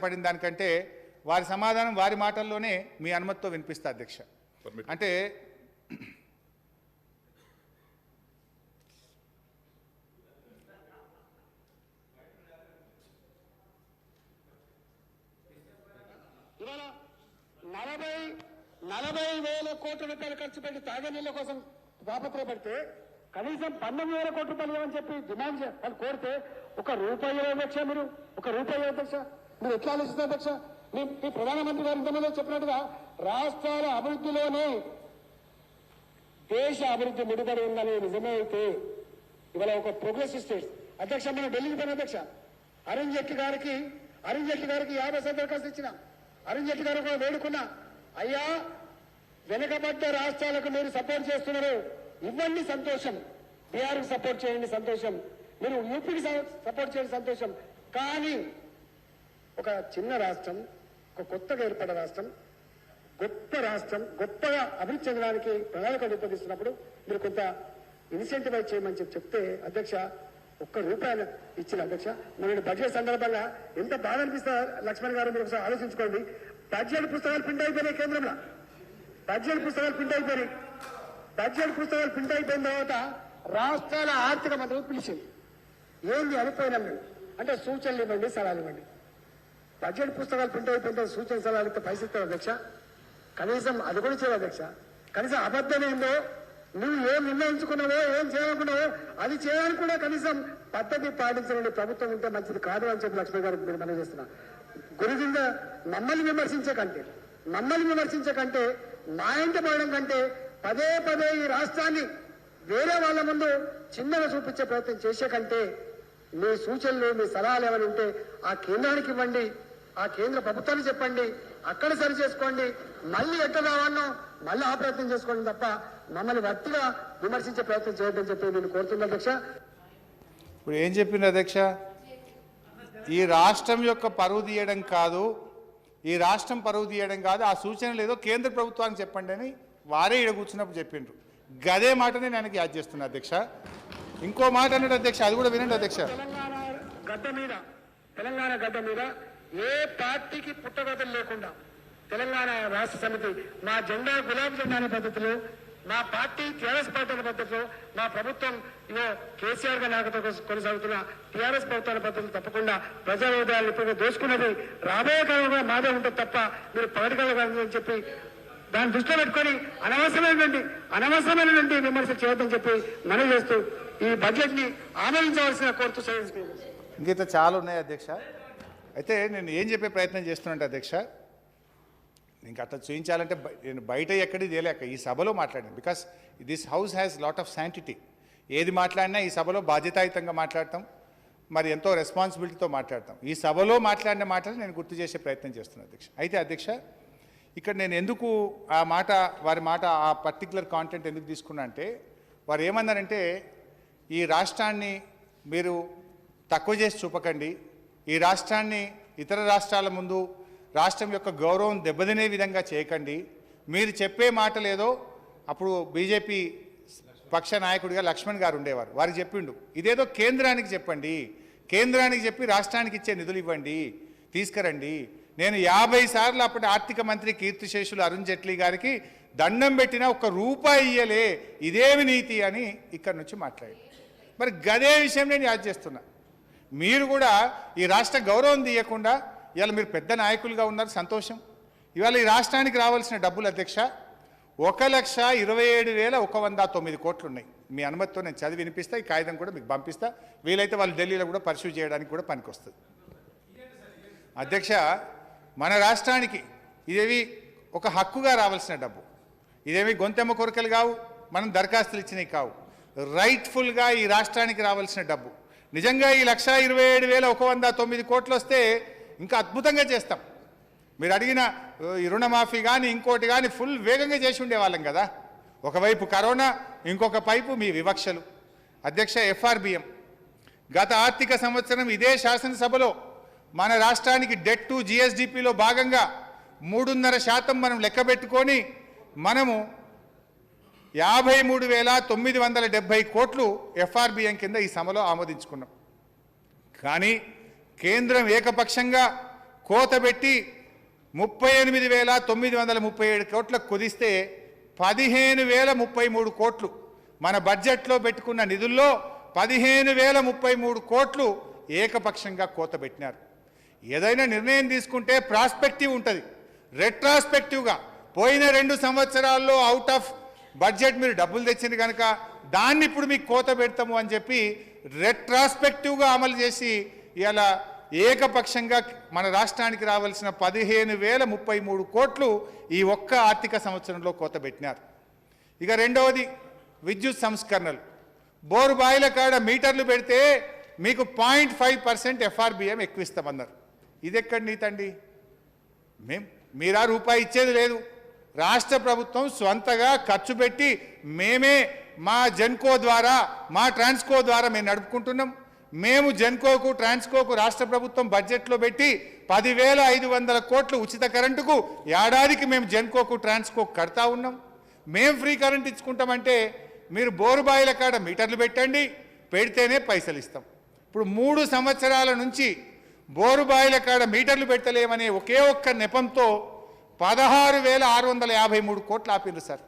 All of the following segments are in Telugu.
పడిన దానికంటే వారి సమాధానం వారి మాటల్లోనే మీ అనుమతితో వినిపిస్తా అధ్యక్ష. అంటే ఇవాళ 40,000 కోట్ల రూపాయలు ఖర్చు పెట్టి తాగునీళ్ళ కోసం తాపత్రయపడితే కనీసం 19,000 కోట్ల రూపాయలు ఇవ్వని చెప్పి డిమాండ్ వాళ్ళు కోరితే ఒక రూపాయి అధ్యక్ష, మీరు ఒక రూపాయి అధ్యక్ష, మీరు ఎట్లా ఆలోచిస్తారు అధ్యక్ష? మీ ప్రధానమంత్రి గారు ఇంతమంది చెప్పినట్టుగా రాష్ట్రాల అభివృద్ధిలోనే దేశ అభివృద్ధి ముడిపడి ఉందని నిజమే అయితే ఇవాళ ఒక ప్రోగ్రెసివ్ స్టేట్స్ అధ్యక్ష, మనం ఢిల్లీకి పోయిన అధ్యక్ష, అరుణ్ జైట్లీ గారికి 50 దరఖాస్తు ఇచ్చిన, అరుణ్ జైట్లీ గారు కూడా వేడుకున్నా, అయ్యా వెనుకబడ్డ రాష్ట్రాలకు మీరు సపోర్ట్ చేస్తున్నారు, ఇవ్వండి సంతోషం, బీఆర్కి సపోర్ట్ చేయండి సంతోషం, మీరు యూపీకి సపోర్ట్ చేయండి సంతోషం, కానీ ఒక చిన్న రాష్ట్రం, ఒక కొత్తగా ఏర్పడ్డ రాష్ట్రం, గొప్ప రాష్ట్రం, గొప్పగా అభివృద్ధి చెందడానికి ప్రణాళిక రూపొందిస్తున్నప్పుడు మీరు కొంత ఇన్సెంటివైజ్ చేయమని చెప్తే అధ్యక్ష ఒక్క రూపాయలు ఇచ్చిన అధ్యక్ష. మన బడ్జెట్ సందర్భంగా ఎంత బాధ అనిపిస్తుందో లక్ష్మణ్ గారు మీరు ఒకసారి ఆలోచించుకోండి. బడ్జెట్ పుస్తకాలు ప్రింట్ అయిపోయినాయి కేంద్రంలో, బడ్జెట్ పుస్తకాలు ప్రింట్ అయిపోయినాయి. బడ్జెట్ పుస్తకాలు ప్రింట్ అయిపోయిన తర్వాత రాష్ట్రాల ఆర్థిక మంత్రులు పిలిచింది, ఏంది అనిపోయినాం మేము అంటే సూచనలు ఇవ్వండి, సలహాలు ఇవ్వండి. బడ్జెట్ పుస్తకాలు ప్రింట్ అయిపోయిన సూచన సలహాలు ఇస్తే పైసలు ఇస్తారు అధ్యక్ష, కనీసం అది కూడా చేయదు అధ్యక్ష. కనీసం అబద్ధం ఏందో, నువ్వు ఏం నిర్ణయించుకున్నావో, ఏం చేయాలనుకున్నావో అది చేయడానికి కూడా కనీసం పద్ధతి పాటించలేని ప్రభుత్వం ఉంటే మంచిది కాదు అని చెప్పి లక్ష్మణ్ గారికి మీరు మనం చేస్తున్నా. గురువింద మమ్మల్ని విమర్శించే కంటే మా ఇంటి పోవడం కంటే పదే ఈ రాష్ట్రాన్ని వేరే వాళ్ళ ముందు చిన్నగా చూపించే ప్రయత్నం చేసే కంటే మీ సూచనలు, మీ సలహాలు ఏమైనా ఉంటే ఆ కేంద్రానికి ఇవ్వండి, ఆ కేంద్ర ప్రభుత్వాన్ని చెప్పండి, అక్కడ సరి చేసుకోండి, మళ్ళీ ఎట్లా రావాలనో మళ్ళీ ఆ ప్రయత్నం చేసుకోండి తప్ప మమ్మల్ని వ్యక్తిగా విమర్శించే ప్రయత్నం చేయొద్దని చెప్పి నేను కోరుతున్నా అధ్యక్ష. ఇప్పుడు ఏం చెప్పింది అధ్యక్ష? ఈ రాష్ట్రం యొక్క పరువు తీయడం కాదు, ఈ రాష్ట్రం పరువు తీయడం కాదు, ఆ సూచనలు ఏదో కేంద్ర ప్రభుత్వానికి చెప్పండి అని వారే ఇక్కడ కూర్చున్నప్పుడు చెప్పిండ్రు. గదే మాటనే నేను యాద్ చేస్తున్నా అధ్యక్ష. ఇంకో మాట అన్నాడు అధ్యక్ష, అది కూడా వినండి అధ్యక్ష. తెలంగాణ గడ్డ మీద ఏ పార్టీకి పుట్టగతులు లేకుండా తెలంగాణ రాష్ట్ర సమితి మా జెండా గులాబీ జెండా అనే పద్ధతిలో, మా పార్టీ టీఆర్ఎస్ పార్టీ అనే పద్ధతిలో, మా ప్రభుత్వం ఇవో కేసీఆర్ గారి నాయకత్వం కొనసాగుతున్న టీఆర్ఎస్ ప్రభుత్వాల పద్ధతులు తప్పకుండా ప్రజా హృదయాలు ఇప్పుడు దోచుకున్నది రాబోయే కాలంలో మాదే ఉంటుంది తప్ప మీరు పగటికలని చెప్పి దాన్ని దృష్టిలో పెట్టుకొని అనవసరమైనటువంటి విమర్శ చేయొద్దని చెప్పి మనం చేస్తూ ఈ బడ్జెట్ ని ఆమోదించవలసిన కోరుతూ ఇంకైతే చాలా ఉన్నాయి అధ్యక్ష. అయితే నేను ఏం చెప్పే ప్రయత్నం చేస్తున్నా అధ్యక్ష, ఇంకా అట్లా చూపించాలంటే నేను బయట ఎక్కడి తేలేక ఈ సభలో మాట్లాడాను. Because this house has lot of sanctity. ఏది మాట్లాడినా ఈ సభలో బాధ్యతాయుతంగా మాట్లాడతాం, మరి ఎంతో రెస్పాన్సిబిలిటీతో మాట్లాడతాం. ఈ సభలో మాట్లాడిన మాటలు నేను గుర్తు చేసే ప్రయత్నం చేస్తున్నాను అధ్యక్ష. అయితే అధ్యక్ష, ఇక్కడ నేను ఎందుకు ఆ మాట, వారి మాట, ఆ పర్టికులర్ కాంటెంట్ ఎందుకు తీసుకున్నా అంటే, వారు ఏమన్నారంటే ఈ రాష్ట్రాన్ని మీరు తక్కువ చేసి చూపకండి, ఈ రాష్ట్రాన్ని ఇతర రాష్ట్రాల ముందు రాష్ట్రం యొక్క గౌరవం దెబ్బతినే విధంగా చేయకండి, మీరు చెప్పే మాటలు ఏదో అప్పుడు బీజేపీ పక్ష నాయకుడిగా లక్ష్మణ్ గారు ఉండేవారు, వారికి చెప్పిండు ఇదేదో కేంద్రానికి చెప్పండి, కేంద్రానికి చెప్పి రాష్ట్రానికి ఇచ్చే నిధులు ఇవ్వండి, తీసుకురండి. నేను 50 సార్లు అప్పటి ఆర్థిక మంత్రి కీర్తిశేషులు అరుణ్ జైట్లీ గారికి దండం పెట్టినా ఒక్క రూపాయి ఇయ్యలే, ఇదేమి నీతి అని ఇక్కడి నుంచి మాట్లాడి, మరి గదే విషయం నేను యాద్ చేస్తున్నా. మీరు కూడా ఈ రాష్ట్ర గౌరవం తీయకుండా ఇవాళ మీరు పెద్ద నాయకులుగా ఉన్నారు, సంతోషం. ఇవాళ ఈ రాష్ట్రానికి రావాల్సిన డబ్బులు అధ్యక్ష 1,27,109 కోట్లు ఉన్నాయి. మీ అనుమతితో నేను చదివి వినిపిస్తా, ఈ కాగితం కూడా మీకు పంపిస్తా, వీలైతే వాళ్ళు ఢిల్లీలో కూడా పర్సూ చేయడానికి కూడా పనికొస్తుంది అధ్యక్ష. మన రాష్ట్రానికి ఇదేవి ఒక హక్కుగా రావాల్సిన డబ్బు, ఇదేవి గొంతెమ్మ కొరకలు కావు, మనం దరఖాస్తులు ఇచ్చినవి కావు, రైట్ఫుల్గా ఈ రాష్ట్రానికి రావాల్సిన డబ్బు. నిజంగా ఈ 1,27,109 కోట్లు వస్తే ఇంకా అద్భుతంగా చేస్తాం. మీరు అడిగిన ఈ రుణమాఫీ కానీ ఇంకోటి కానీ ఫుల్ వేగంగా చేసి ఉండేవాళ్ళం కదా. ఒకవైపు కరోనా, ఇంకొక వైపు మీ వివక్షలు అధ్యక్ష. FRBM గత ఆర్థిక సంవత్సరం ఇదే శాసనసభలో మన రాష్ట్రానికి డెట్ టు GSDPలో భాగంగా 3.5% మనం లెక్క పెట్టుకొని మనము 53,970 కోట్లు FRBM కింద ఈ సభలో ఆమోదించుకున్నాం. కానీ కేంద్రం ఏకపక్షంగా కోతబెట్టి 38,937 కోట్లకు కుదిస్తే 15,033 కోట్లు మన బడ్జెట్లో పెట్టుకున్న నిధుల్లో 15,033 కోట్లు ఏకపక్షంగా కోతబెట్టినారు. ఏదైనా నిర్ణయం తీసుకుంటే ప్రాస్పెక్టివ్ ఉంటుంది, రెట్రాస్పెక్టివ్గా పోయిన 2 సంవత్సరాల్లో అవుట్ ఆఫ్ బడ్జెట్ మీరు డబ్బులు తెచ్చింది కనుక దాన్ని ఇప్పుడు మీకు కోత పెడతాము అని చెప్పి రెట్రాస్పెక్టివ్గా అమలు చేసి ఇలా ఏకపక్షంగా మన రాష్ట్రానికి రావాల్సిన 15,033 కోట్లు ఈ ఒక్క ఆర్థిక సంవత్సరంలో కోత పెట్టినారు. ఇక రెండవది విద్యుత్ సంస్కరణలు. బోరు బాయిల కాడ మీటర్లు పెడితే మీకు 0.5% FRBM ఎక్కువ ఇస్తామన్నారు. ఇది ఎక్కడి నీతండి? మీరా రూపాయి ఇచ్చేది లేదు. రాష్ట్ర ప్రభుత్వం స్వంతగా ఖర్చు పెట్టి మేమే మా జెన్కో ద్వారా మా ట్రాన్స్కో ద్వారా మేము నడుపుకుంటున్నాం. మేము జెన్కోకు ట్రాన్స్కోకు రాష్ట్ర ప్రభుత్వం బడ్జెట్లో పెట్టి 10,500 కోట్లు ఉచిత కరెంటుకు ఏడాదికి మేము జెన్కోకు ట్రాన్స్కోకు కడతా ఉన్నాం. మేము ఫ్రీ కరెంట్ ఇచ్చుకుంటామంటే మీరు బోరుబాయిల కాడ మీటర్లు పెట్టండి, పెడితేనే పైసలు ఇస్తాం. ఇప్పుడు 3 సంవత్సరాల నుంచి బోరుబాయిల కాడ మీటర్లు పెట్టలేమనే ఒకే ఒక్క నెపంతో 16,653 కోట్లు ఆపిండ్రు సార్.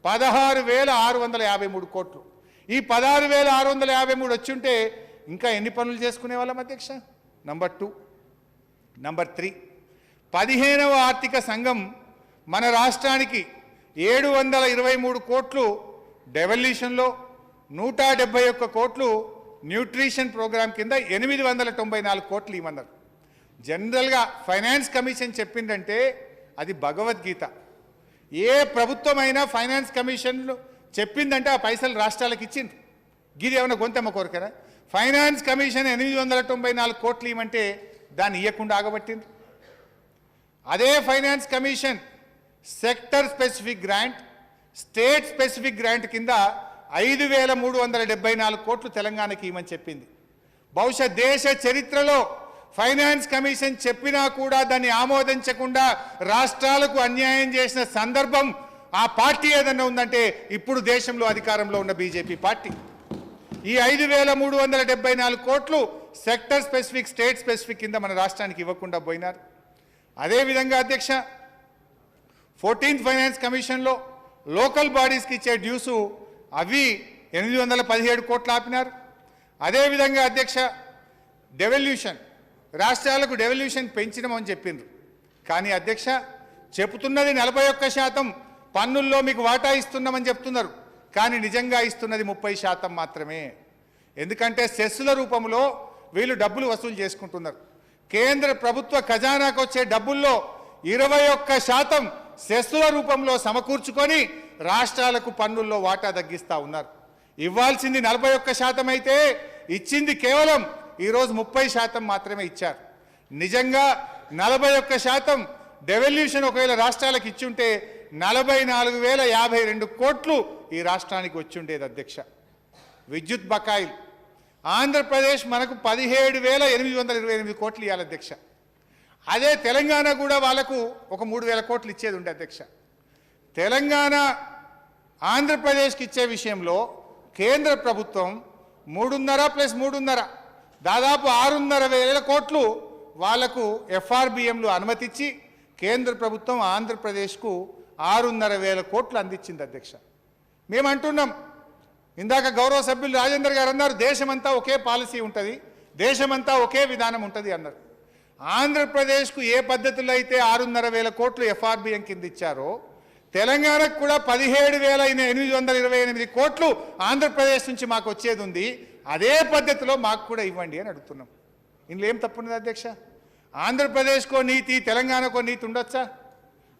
16,653 కోట్లు. ఈ 16,653 వచ్చుంటే ఇంకా ఎన్ని పనులు చేసుకునే వాళ్ళం అధ్యక్ష? నంబర్ 2. నంబర్ 3, 15వ ఆర్థిక సంఘం మన రాష్ట్రానికి 723 కోట్లు డెవల్యూషన్లో, 171 కోట్లు న్యూట్రిషన్ ప్రోగ్రాం కింద 894 కోట్లు ఇవ్వన్నారు. జనరల్గా ఫైనాన్స్ కమిషన్ చెప్పిందంటే అది భగవద్గీత. ఏ ప్రభుత్వమైనా ఫైనాన్స్ కమిషన్ చెప్పిందంటే ఆ పైసలు రాష్ట్రాలకు ఇచ్చింది. గిది ఏమైనా గొంతమ్మ కోరికరా? ఫైనాన్స్ కమిషన్ 894 కోట్లు ఇవ్వమంటే దాన్ని ఇవ్వకుండా ఆగబట్టింది. అదే finance commission sector specific grant, state specific grant కింద 5,374 కోట్లు తెలంగాణకి ఇవ్వమని చెప్పింది. బహుశా దేశ చరిత్రలో ఫైనాన్స్ కమిషన్ చెప్పినా కూడా దాన్ని ఆమోదించకుండా రాష్ట్రాలకు అన్యాయం చేసిన సందర్భం ఆ పార్టీ ఏదన్నా ఉందంటే ఇప్పుడు దేశంలో అధికారంలో ఉన్న బీజేపీ పార్టీ. ఈ 5,374 కోట్లు సెక్టర్ స్పెసిఫిక్, స్టేట్ స్పెసిఫిక్ కింద మన రాష్ట్రానికి ఇవ్వకుండా పోయినారు. అదేవిధంగా అధ్యక్ష 14th ఫైనాన్స్ కమిషన్లో లోకల్ బాడీస్కి ఇచ్చే డ్యూసు అవి 817 కోట్లు ఆపినారు. అదేవిధంగా అధ్యక్ష డెవల్యూషన్, రాష్ట్రాలకు డెవల్యూషన్ పెంచినామని చెప్పిండ్రు. కానీ అధ్యక్ష చెబుతున్నది 41% పన్నుల్లో మీకు వాటా ఇస్తున్నామని చెప్తున్నారు. కానీ నిజంగా ఇస్తున్నది 30% మాత్రమే. ఎందుకంటే సెస్సుల రూపంలో వీళ్ళు డబ్బులు వసూలు చేసుకుంటున్నారు. కేంద్ర ప్రభుత్వ ఖజానాకు వచ్చే డబ్బుల్లో 21% సెస్సుల రూపంలో సమకూర్చుకొని రాష్ట్రాలకు పన్నుల్లో వాటా తగ్గిస్తూ ఉన్నారు. ఇవ్వాల్సింది 41% అయితే ఇచ్చింది కేవలం ఈరోజు 30% మాత్రమే ఇచ్చారు. నిజంగా 41% డెవల్యూషన్ ఒకవేళ రాష్ట్రాలకు ఇచ్చుంటే 44,052 కోట్లు ఈ రాష్ట్రానికి వచ్చుండేది అధ్యక్ష. విద్యుత్ బకాయిలు ఆంధ్రప్రదేశ్ మనకు 17,828 కోట్లు ఇవ్వాలి అధ్యక్ష. అదే తెలంగాణ కూడా వాళ్ళకు ఒక 3,000 కోట్లు ఇచ్చేది ఉండే అధ్యక్ష. తెలంగాణ ఆంధ్రప్రదేశ్కి ఇచ్చే విషయంలో కేంద్ర ప్రభుత్వం 3.5 + 3.5 దాదాపు 6,500 కోట్లు వాళ్లకు FRBMలు అనుమతిచ్చి కేంద్ర ప్రభుత్వం ఆంధ్రప్రదేశ్కు 6,500 కోట్లు అందించింది అధ్యక్ష. మేము అంటున్నాం, ఇందాక గౌరవ సభ్యులు రాజేందర్ గారు అన్నారు దేశమంతా ఒకే పాలసీ ఉంటుంది, దేశమంతా ఒకే విధానం ఉంటుంది అన్నారు. ఆంధ్రప్రదేశ్కు ఏ పద్ధతిలో అయితే 6,500 కోట్లు FRBM కింద ఇచ్చారో తెలంగాణకు కూడా 17,828 కోట్లు ఆంధ్రప్రదేశ్ నుంచి మాకు వచ్చేది ఉంది. అదే పద్ధతిలో మాకు కూడా ఇవ్వండి అని అడుగుతున్నాం. ఇందులో ఏం తప్పున్నది అధ్యక్ష? ఆంధ్రప్రదేశ్కో నీతి, తెలంగాణకో నీతి ఉండొచ్చా?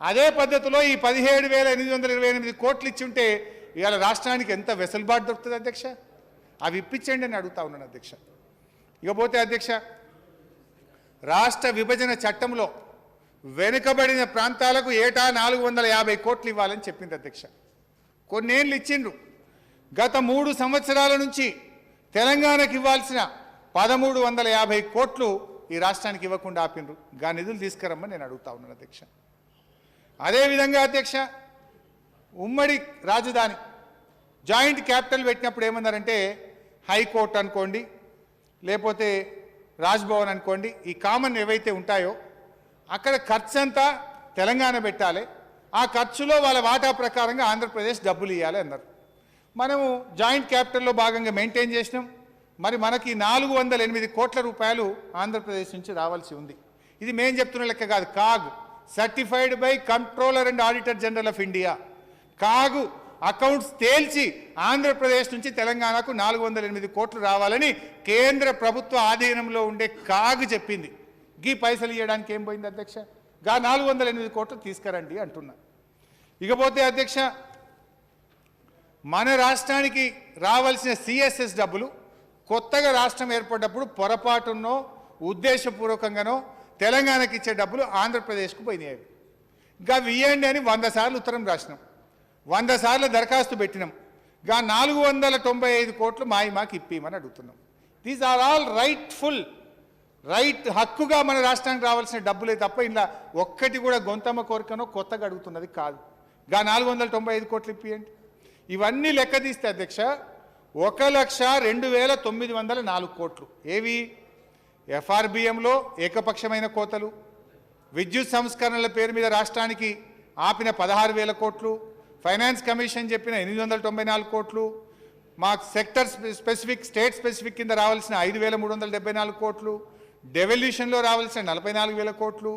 అదే పద్ధతిలో ఈ 17,828 కోట్లు ఇచ్చి ఉంటే ఇవాళ రాష్ట్రానికి ఎంత వెసులుబాటు దొరుకుతుంది అధ్యక్ష? అవి ఇప్పించండి అని అడుగుతా ఉన్నాను అధ్యక్ష. ఇకపోతే అధ్యక్ష రాష్ట్ర విభజన చట్టంలో వెనుకబడిన ప్రాంతాలకు ఏటా 450 కోట్లు ఇవ్వాలని చెప్పింది అధ్యక్ష. కొన్నేళ్ళు ఇచ్చిండ్రు. గత 3 సంవత్సరాల నుంచి తెలంగాణకు ఇవ్వాల్సిన 1,350 కోట్లు ఈ రాష్ట్రానికి ఇవ్వకుండా ఆపిండ్రు. గా నిధులు తీసుకురమ్మని నేను అడుగుతా ఉన్నాను అధ్యక్ష. అదేవిధంగా అధ్యక్ష ఉమ్మడి రాజధాని జాయింట్ క్యాపిటల్ పెట్టినప్పుడు ఏమన్నారంటే హైకోర్టు అనుకోండి, లేకపోతే రాజ్భవన్ అనుకోండి, ఈ కామన్ ఏవైతే ఉంటాయో అక్కడ ఖర్చు అంతా తెలంగాణ పెట్టాలి, ఆ ఖర్చులో వాళ్ళ వాటా ప్రకారంగా ఆంధ్రప్రదేశ్ డబ్బులు ఇవ్వాలి అన్నారు. మనము జాయింట్ క్యాపిటల్లో భాగంగా మెయింటైన్ చేసినాం. మరి మనకి 408 కోట్ల రూపాయలు ఆంధ్రప్రదేశ్ నుంచి రావాల్సి ఉంది. ఇది మేము చెప్తున్న లెక్క కాదు, CAG certified by controller and auditor general of India. CAG accounts తేల్చి ఆంధ్రప్రదేశ్ నుంచి తెలంగాణకు 408 కోట్లు రావాలని కేంద్ర ప్రభుత్వ ఆధీనంలో ఉండే కాగు చెప్పింది. గీ పైసలు ఇవ్వడానికి ఏం పోయింది అధ్యక్ష? గా 408 కోట్లు తీసుకురండి అంటున్నా. ఇకపోతే అధ్యక్ష, మన రాష్ట్రానికి రావాల్సిన సిఎస్ఎస్ డబ్బులు కొత్తగా రాష్ట్రం ఏర్పడ్డప్పుడు పొరపాటున్నో ఉద్దేశపూర్వకంగానో తెలంగాణకి ఇచ్చే డబ్బులు ఆంధ్రప్రదేశ్కు పోయినాయి. గా ఇవ్వండి అని 100 సార్లు ఉత్తరం రాసినాం, 100 సార్లు దరఖాస్తు పెట్టినాం. గా 495 కోట్లు మాకు ఇప్పిమని అడుగుతున్నాం. దీస్ ఆర్ ఆల్ రైట్ హక్కుగా మన రాష్ట్రానికి రావాల్సిన డబ్బులే తప్ప ఇలా ఒక్కటి కూడా గొంతమ్మ కోరికనో కొత్తగా అడుగుతున్నది కాదు. గా 495 కోట్లు ఇప్పియండి. ఇవన్నీ లెక్క తీస్తే అధ్యక్ష 1,02,904 కోట్లు ఏవి? ఎఫ్ఆర్బిఎంలో ఏకపక్షమైన కోతలు, విద్యుత్ సంస్కరణల పేరు మీద రాష్ట్రానికి ఆపిన 16,000 కోట్లు, ఫైనాన్స్ కమిషన్ చెప్పిన 894 కోట్లు, మాకు సెక్టర్ స్పెసిఫిక్ స్టేట్ స్పెసిఫిక్ కింద రావాల్సిన 5,374 కోట్లు, డెవల్యూషన్లో రావాల్సిన 44,000 కోట్లు,